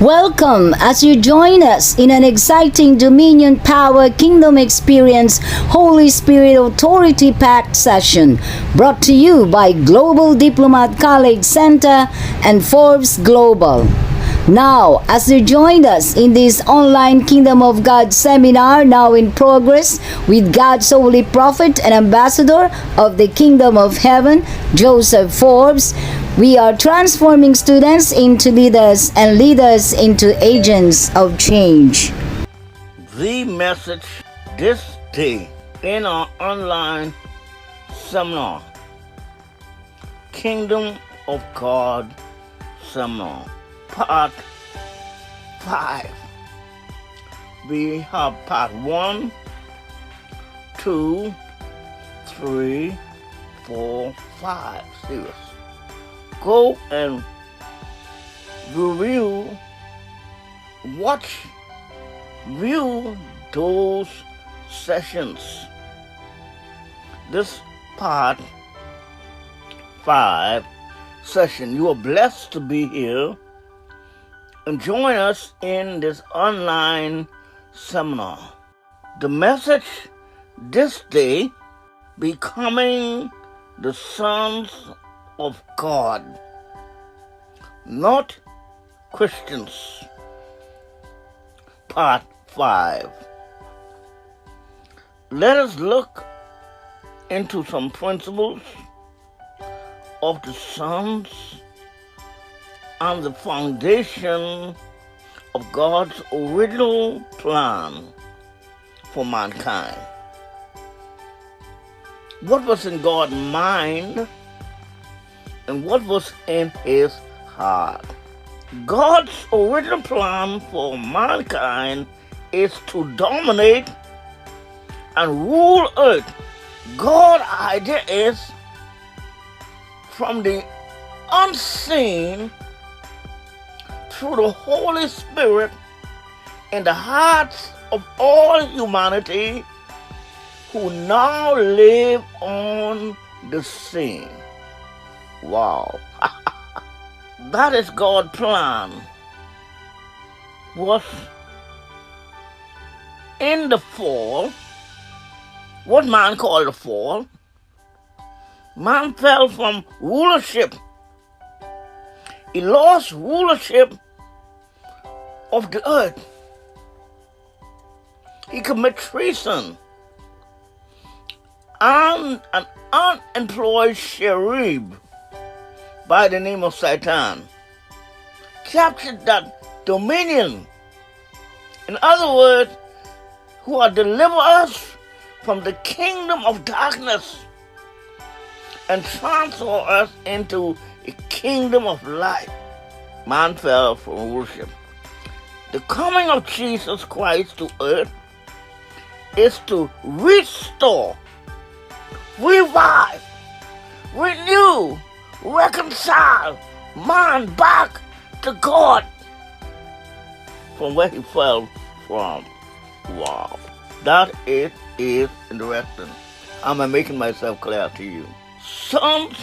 Welcome as you join us in an exciting Dominion Power Kingdom Experience Holy Spirit Authority Packed session brought to you by Global Diplomat College Center and Forbes Global. Now, as you joined us in this online Kingdom of God seminar now in progress with God's holy prophet and ambassador of the Kingdom of Heaven, Joseph Forbes, we are transforming students into leaders and leaders into agents of change. The message this day in our online seminar, Kingdom of God seminar, Part 5. We have Part 1, 2, 3, 4, 5 series. Go and view those sessions. This Part 5 session, you are blessed to be here and join us in this online seminar. The message this day, becoming the sons of God, not Christians. Part 5. Let us look into some principles of the sons and the foundation of God's original plan for mankind. What was in God's mind and what was in his heart? God's original plan for mankind is to dominate and rule earth. God's idea is from the unseen through the Holy Spirit in the hearts of all humanity who now live on the scene. Wow. That is God's plan. Was in the fall, what man called the fall, man fell from rulership. He lost rulership of the earth. He committed treason. And an unemployed cherub by the name of Satan captured that dominion. In other words, who are deliver us from the kingdom of darkness and transfer us into a kingdom of light. Man fell from worship. The coming of Jesus Christ to earth is to restore, revive, renew, reconcile man back to God from where he fell from. Wow. That is interesting. Am I making myself clear to you? Sons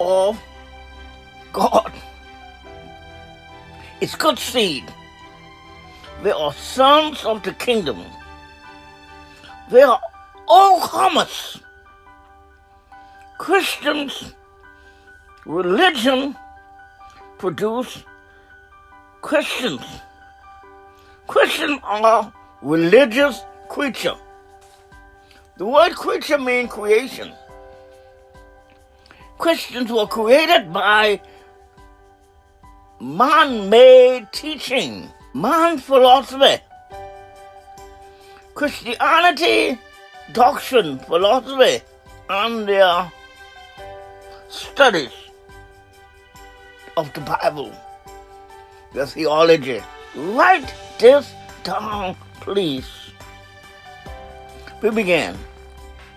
of God. It's good seed. They are sons of the kingdom. They are overcomers. Christians, religion produce Christians. Christians are religious creature. The word creature means creation. Christians were created by man-made teaching, man philosophy. Christianity, doctrine, philosophy, and their studies of the Bible, the theology. Write this down, please. We begin.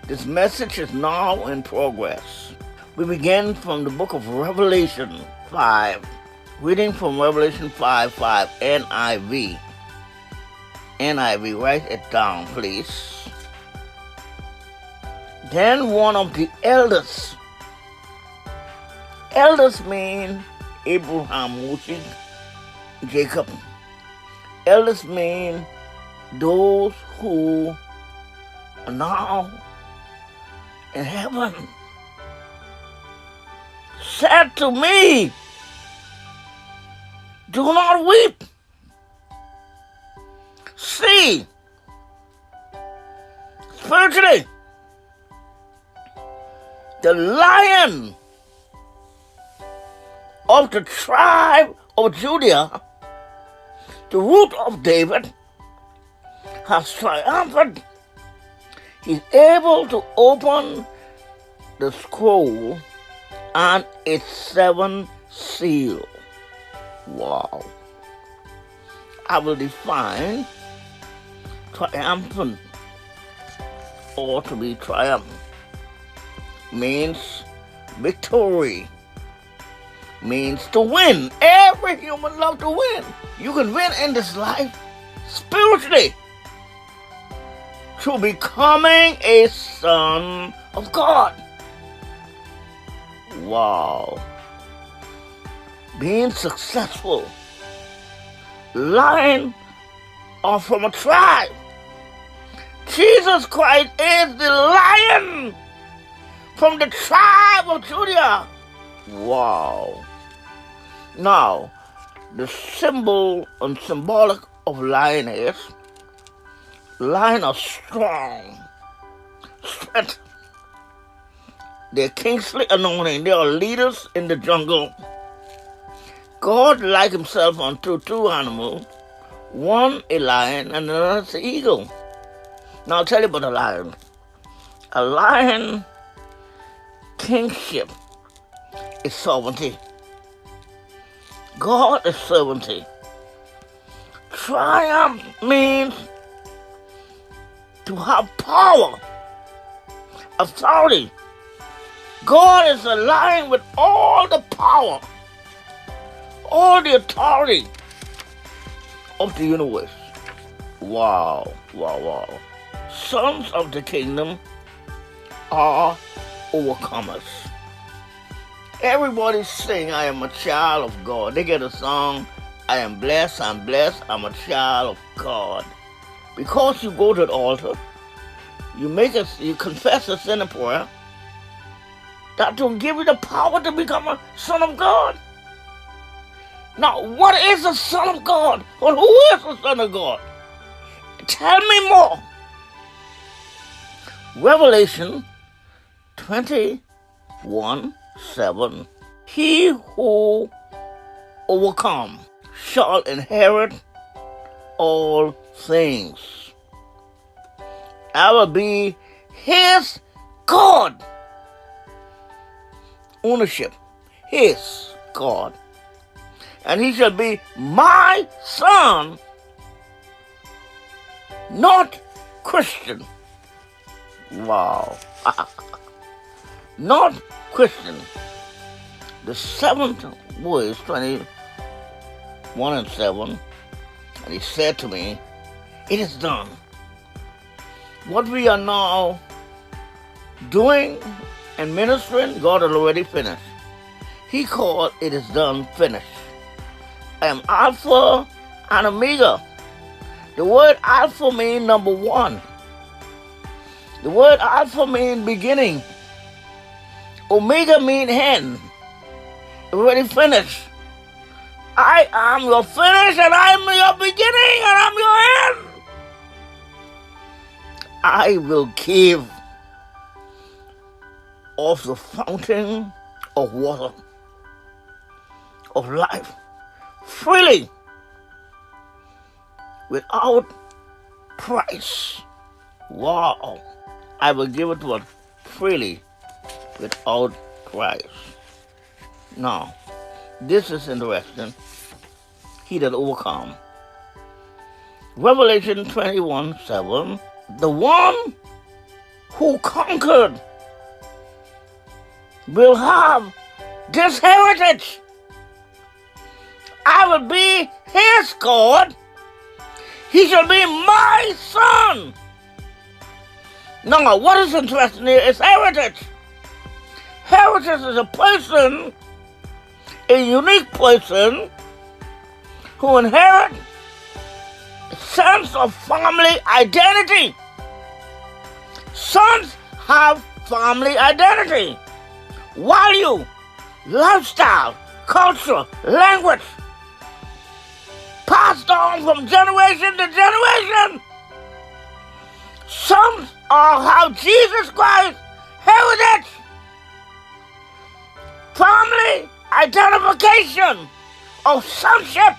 This message is now in progress. We begin from the book of Revelation 5. Reading from Revelation 5:5, NIV. NIV, write it down, please. Then one of the elders mean Abraham, Moses, Jacob. Elders mean those who are now in heaven. Said to me, do not weep. See, spiritually, the Lion of the tribe of Judah, the root of David, has triumphed. He's able to open the scroll and its 7 seals. Wow. I will define triumphant or to be triumphant. Means victory. Means to win. Every human loves to win. You can win in this life spiritually through becoming a son of God. Wow. Being successful. Lion or from a tribe. Jesus Christ is the Lion from the tribe of Judah. Wow. Now, the symbol and symbolic of lion is lion are strong, strength. They're kingly anointing. They are leaders in the jungle. God likened himself unto 2 animals, one a lion and another an eagle. Now I'll tell you about a lion. A lion kingship is sovereignty. God is sovereignty. Triumph means to have power, authority. God is a lion with all the power, all the authority of the universe. Wow, wow, wow. Sons of the kingdom are overcomers. Everybody sing, I am a child of God. They get a song, I am blessed, I'm a child of God. Because you go to the altar, you confess a sin and prayer, that will give you the power to become a son of God. Now, what is a son of God? Or who is a son of God? Tell me more. Revelation 21:7. He who overcomes shall inherit all things. I will be his God. Ownership, his God. And he shall be my son, not Christian. Wow. Not Christian. The 7th verse, 21:7, and he said to me, it is done. What we are now doing and ministering, God has already finished. He called it is done, finished. I am Alpha and Omega. The word Alpha means number 1. The word Alpha means beginning. Omega means end. Already finished. I am your finish and I am your beginning and I'm your end. I will give of the fountain of water of life freely without price. Wow. I will give it to us freely without price. Now, this is interesting. He that overcome. Revelation 21:7. The one who conquered will have this heritage. I will be his God. He shall be my son. Now, what is interesting here is heritage. Heritage is a person, a unique person, who inherit a sense of family identity. Sons have family identity, value, lifestyle, culture, language, passed on from generation to generation. Sons all have Jesus Christ heritage, family identification of sonship.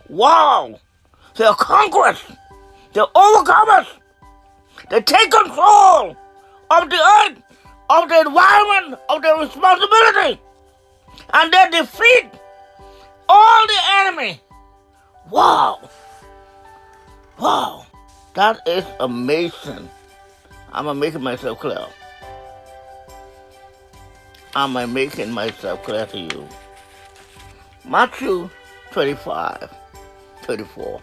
Wow! They're conquerors, they're overcomers, they take control of the earth, of the environment, of their responsibility, and they defeat all the enemy. Wow! Wow! That is amazing. I'm making myself clear. Am I making myself clear to you? Matthew 25:34.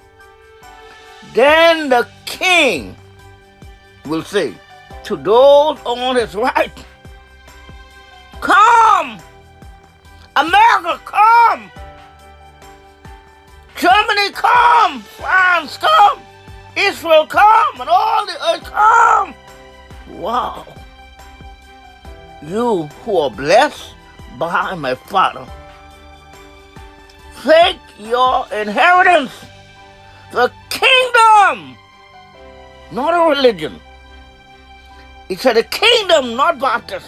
Then the king will say to those on his right, "Come! America, come! Germany, come! France, come! Israel, come! And all the earth, come!" Wow! You who are blessed by my Father, take your inheritance, the kingdom, not a religion. He said the kingdom, not Baptist.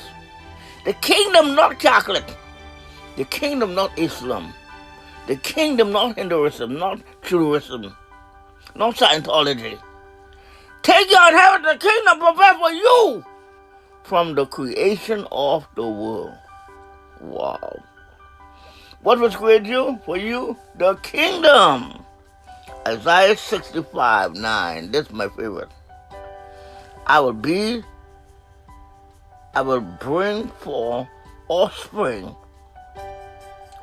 The kingdom, not Catholic. The kingdom, not Islam. The kingdom, not Hinduism, not Judaism, not Scientology. Take your inheritance, the kingdom prepared for you from the creation of the world. Wow. What was created you? For you? The kingdom. Isaiah 65:9. This is my favorite. I will bring forth offspring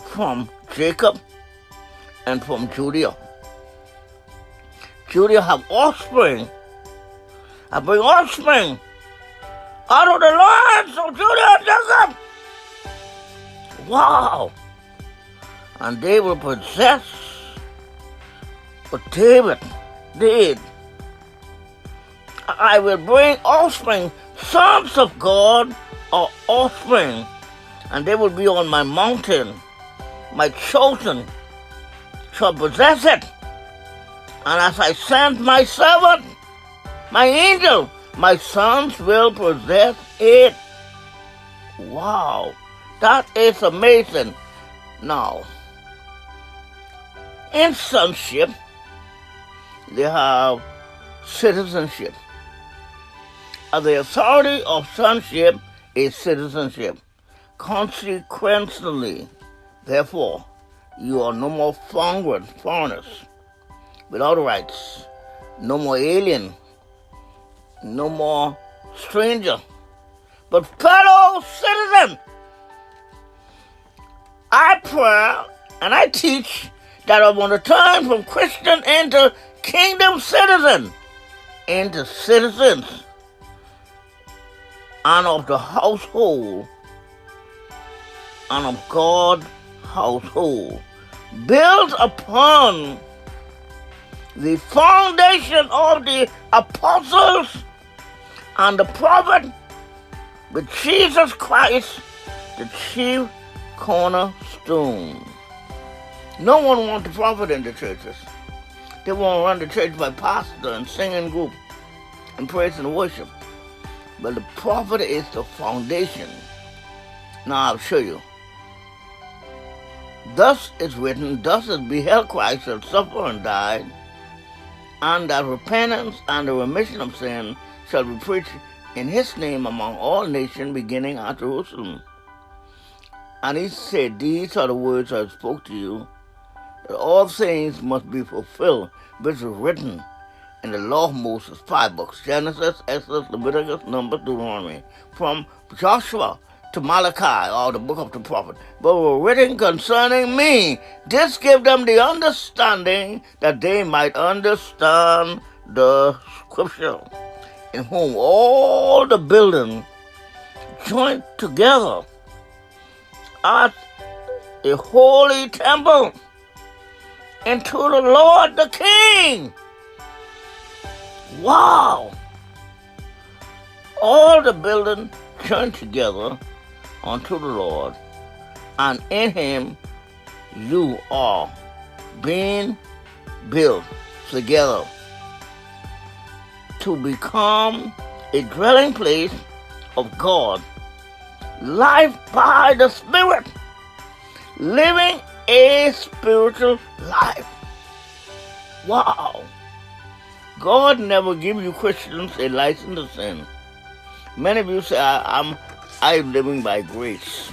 from Jacob and from Judah. Judah have offspring. I bring offspring out of the loins of Judah and Jacob. Wow. And they will possess what David did. I will bring offspring, sons of God or offspring, and they will be on my mountain. My chosen shall possess it. And as I send my servant, my angel, my sons will possess it. Wow, that is amazing. Now, in sonship, they have citizenship. And the authority of sonship is citizenship. Consequently, therefore, you are no more foreigners without rights, no more alien, no more stranger, but fellow citizen. I pray and I teach that I want to turn from Christian into kingdom citizen, into citizens and of the household and of God's household, built upon the foundation of the apostles and the prophet, with Jesus Christ, the chief cornerstone. No one wants to prophet in the churches. They want to run the church by pastor and singing group and praise and worship. But the prophet is the foundation. Now I'll show you. Thus is written, thus is beheld Christ shall suffer and die, and that repentance and the remission of sin shall be preached in his name among all nations, beginning at Jerusalem. And he said, these are the words I spoke to you, that all things must be fulfilled, which is written in the law of Moses, 5 books, Genesis, Exodus, Leviticus, Numbers, Deuteronomy, from Joshua to Malachi, or the book of the prophet, but were written concerning me. This gave them the understanding that they might understand the scripture, in whom all the building joined together as a holy temple into the Lord the King. Wow! All the building joined together unto the Lord, and in him you are being built together to become a dwelling place of God, life by the Spirit, living a spiritual life. Wow! God never give you Christians a license to sin. Many of you say, I'm living by grace.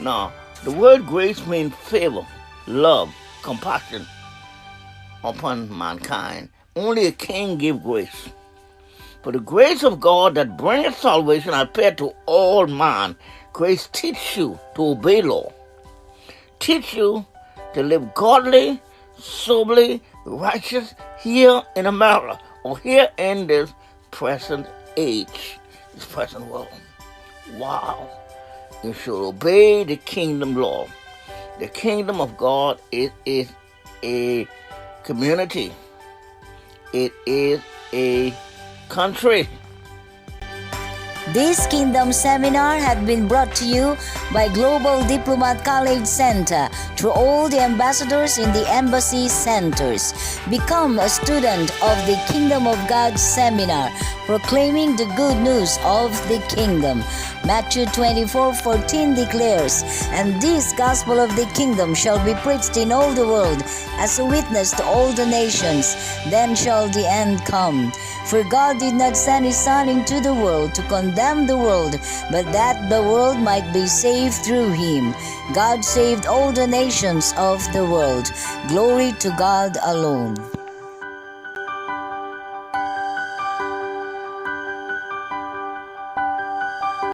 No, the word grace means favor, love, compassion upon mankind. Only a king give grace. For the grace of God that bringeth salvation appeared to all man. Grace teach you to obey law, teach you to live godly, soberly, righteous here in America or here in this present age, this present world. Wow. You should obey the kingdom law. The kingdom of God is a community. It is a country. This Kingdom Seminar had been brought to you by Global Diplomat College Center through all the ambassadors in the embassy centers. Become a student of the Kingdom of God Seminar, proclaiming the good news of the kingdom. Matthew 24:14 declares, "And this gospel of the kingdom shall be preached in all the world as a witness to all the nations. Then shall the end come. For God did not send his Son into the world to condemn the world, but that the world might be saved through him. God saved all the nations of the world. Glory to God alone."